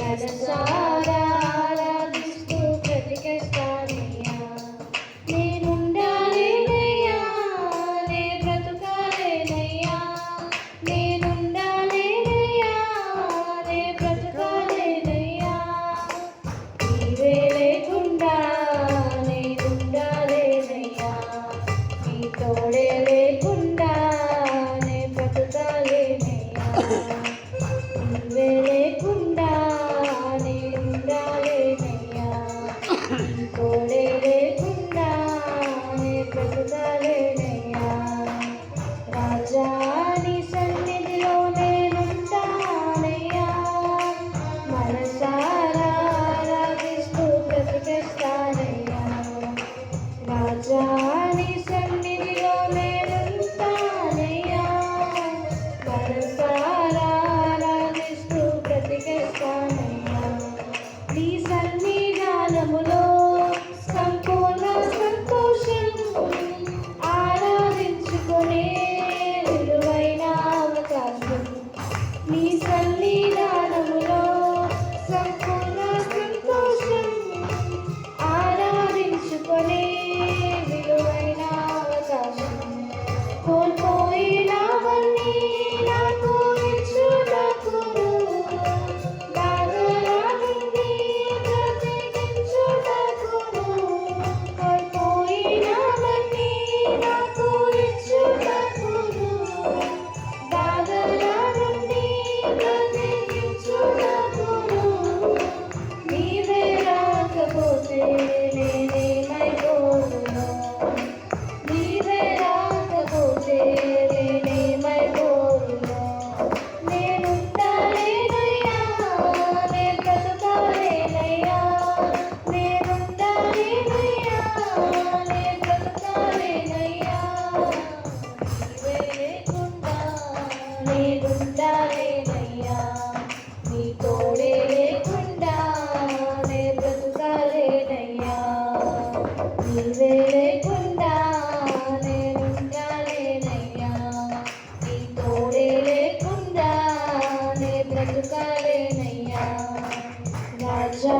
మనసారా ఆరాధిస్తూ బ్రతికేస్తానయ్యా. నేనుండాలేనయ్యా, నే బ్రతుకాలేనయ్యా. నేనుండాలేనయ్యా, నే బ్రతుకాలేనయ్యా. నీవే లేకుండా నేనుండాలేనయ్యా. నీ తోడే లేకుండా నే బ్రతుకాలేనయ్యా. నీవే లేకుండా నేనుండాలేనయ్యా. నీ తోడే లేకుండా నే బ్రతుకాలేనయ్యా. రాజా నీ సన్నిధిలో నేనుంటానయ్యా. మనసారా ఆరాధిస్తూ బ్రతికేస్తానయ్యా. రాజా నీ సన్నిధిలో నేనుంటానయ్యా. మనసారా ఆరాధిస్తూ బ్రతికేస్తానయ్యా. నీ సన్నిధానములో సంపూర్ణ సంతోషం, ఆరాధించుకునే విలువైన అవకాశం. నీ సన్నిధానములో సంపూర్ణ సంతోషం, ఆరాధించుకునే విలువైన అవకాశం. కోల్పోయినవన్నీ నాకు ఇచ్చుటకును, బాధల నుండి బ్రతికించుటకును. కోల్పోయినవన్నీ నాకు ఇచ్చుటకును, బాధల నుండి బ్రతికించుటకును. నీవే రాకపోతే నేనేమైపోదును. నీవే రాకపోతే నేనేమైపోదును. నేనుండాలేనయ్యా, నే బ్రతుకాలేనయ్యా. నేనుండాలేనయ్యా, నే బ్రతుకాలేనయ్యా. నీవే లేకుండా నేనుండాలేనయ్యా. నీ తోడే లేకుండా నే బ్రతుకాలేనయ్యా. నీవే లేకుండా నేనుండాలేనయ్యా. నీ తోడే లేకుండా నే బ్రతుకాలేనయ్యా. రాజా